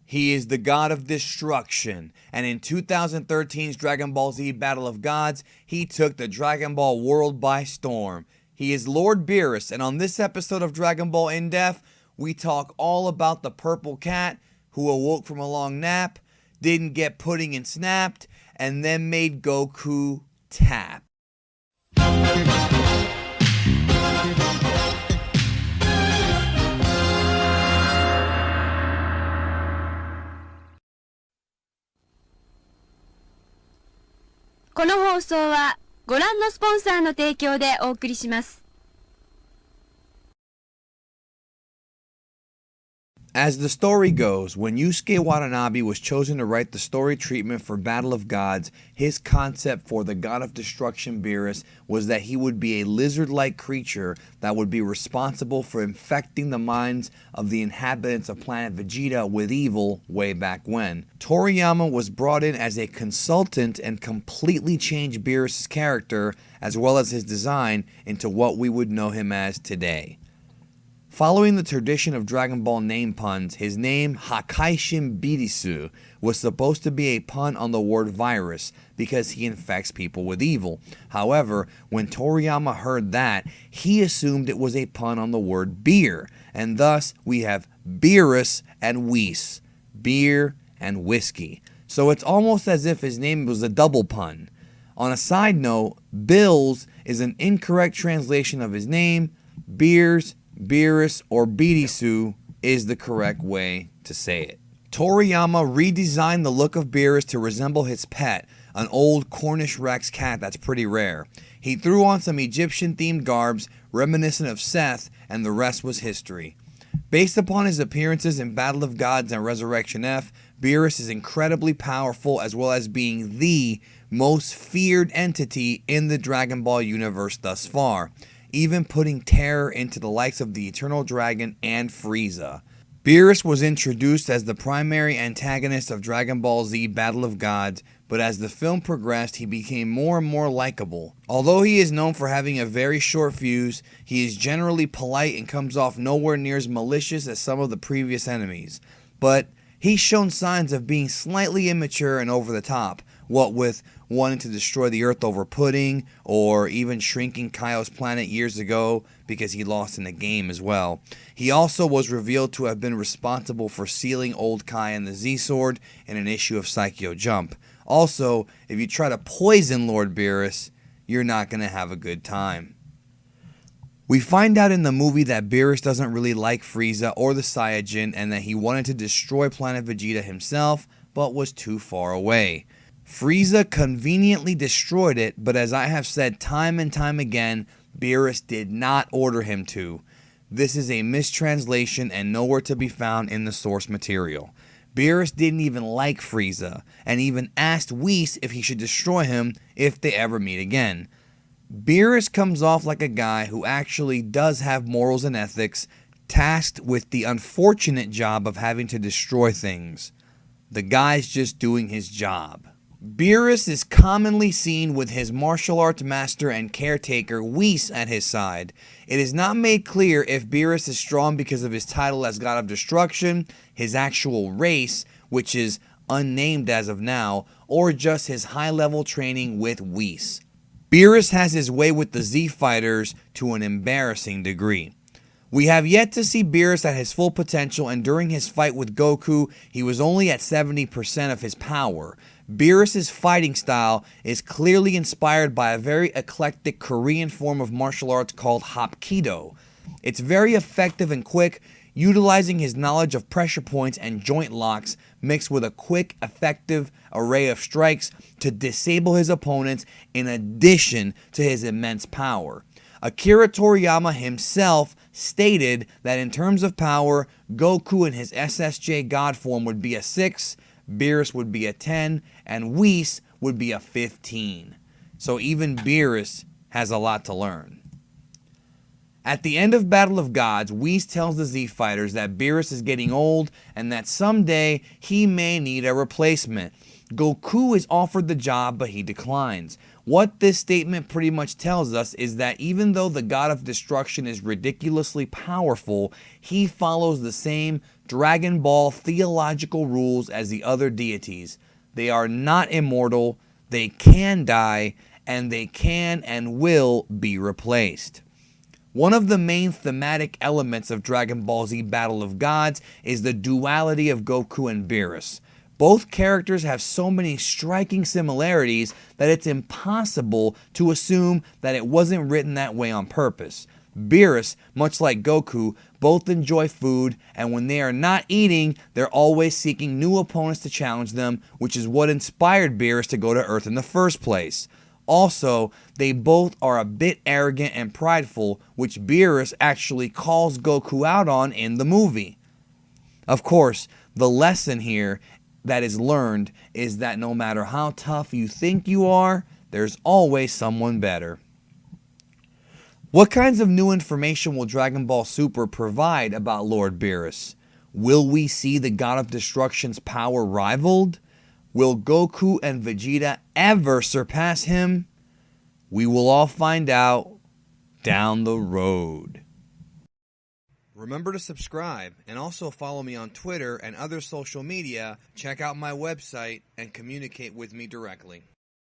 He is the God of Destruction, and in 2013's Dragon Ball Z Battle of Gods, he took the Dragon Ball world by storm. He is Lord Beerus, and on this episode of Dragon Ball In Depth, we talk all about the purple cat who awoke from a long nap, didn't get pudding and snapped, and then made Goku tap. この放送はご覧のスポンサーの提供でお送りします。As the story goes, when Yusuke Watanabe was chosen to write the story treatment for Battle of Gods, his concept for the God of Destruction Beerus was that he would be a lizard-like creature that would be responsible for infecting the minds of the inhabitants of planet Vegeta with evil way back when. Toriyama was brought in as a consultant and completely changed Beerus' character as well as his design into what we would know him as today. Following the tradition of Dragon Ball name puns, his name Hakaishin Birisu was supposed to be a pun on the word virus because he infects people with evil. However, when Toriyama heard that, he assumed it was a pun on the word beer, and thus we have Beerus and Whis, beer and whiskey. So it's almost as if his name was a double pun. On a side note, Bills is an incorrect translation of his name. Beers, Beerus, or Birisu is the correct way to say it. Toriyama redesigned the look of Beerus to resemble his pet, an old Cornish Rex cat that's pretty rare. He threw on some Egyptian-themed garbs reminiscent of Seth, and the rest was history. Based upon his appearances in Battle of Gods and Resurrection F, Beerus is incredibly powerful as well as being the most feared entity in the Dragon Ball universe thus far, even putting terror into the likes of the Eternal Dragon and Frieza. Beerus was introduced as the primary antagonist of Dragon Ball Z Battle of Gods, but as the film progressed, he became more and more likable. Although he is known for having a very short fuse, he is generally polite and comes off nowhere near as malicious as some of the previous enemies. But he's shown signs of being slightly immature and over the top, what with wanting to destroy the Earth over pudding, or even shrinking Kaio's planet years ago because he lost in a game as well. He also was revealed to have been responsible for sealing old Kai and the Z-Sword in an issue of Psycho Jump. Also, if you try to poison Lord Beerus, you're not going to have a good time. We find out in the movie that Beerus doesn't really like Frieza or the Saiyajin and that he wanted to destroy planet Vegeta himself, but was too far away. Frieza conveniently destroyed it, but as I have said time and time again, Beerus did not order him to. This is a mistranslation and nowhere to be found in the source material. Beerus didn't even like Frieza, and even asked Whis if he should destroy him if they ever meet again. Beerus comes off like a guy who actually does have morals and ethics, tasked with the unfortunate job of having to destroy things. The guy's just doing his job. Beerus is commonly seen with his martial arts master and caretaker Whis at his side. It is not made clear if Beerus is strong because of his title as God of Destruction, his actual race, which is unnamed as of now, or just his high-level training with Whis. Beerus has his way with the Z Fighters to an embarrassing degree. We have yet to see Beerus at his full potential, and during his fight with Goku, he was only at 70% of his power. Beerus' fighting style is clearly inspired by a very eclectic Korean form of martial arts called Hapkido. It's very effective and quick, utilizing his knowledge of pressure points and joint locks mixed with a quick, effective array of strikes to disable his opponents in addition to his immense power. Akira Toriyama himself stated that in terms of power, Goku in his SSJ God form would be a 6, Beerus would be a 10, and Whis would be a 15. So even Beerus has a lot to learn. At the end of Battle of Gods, Whis tells the Z Fighters that Beerus is getting old and that someday he may need a replacement. Goku is offered the job, but he declines. What this statement pretty much tells us is that even though the God of Destruction is ridiculously powerful, he follows the same Dragon Ball theological rules as the other deities. They are not immortal, they can die, and they can and will be replaced. One of the main thematic elements of Dragon Ball Z Battle of Gods is the duality of Goku and Beerus. Both characters have so many striking similarities that it's impossible to assume that it wasn't written that way on purpose. Beerus, much like Goku, both enjoy food, and when they are not eating, they're always seeking new opponents to challenge them, which is what inspired Beerus to go to Earth in the first place. Also, they both are a bit arrogant and prideful, which Beerus actually calls Goku out on in the movie. Of course, the lesson here that is learned is that no matter how tough you think you are, there's always someone better. What kinds of new information will Dragon Ball Super provide about Lord Beerus? Will we see the God of Destruction's power rivaled? Will Goku and Vegeta ever surpass him? We will all find out down the road. Remember to subscribe and also follow me on Twitter and other social media. Check out my website and communicate with me directly.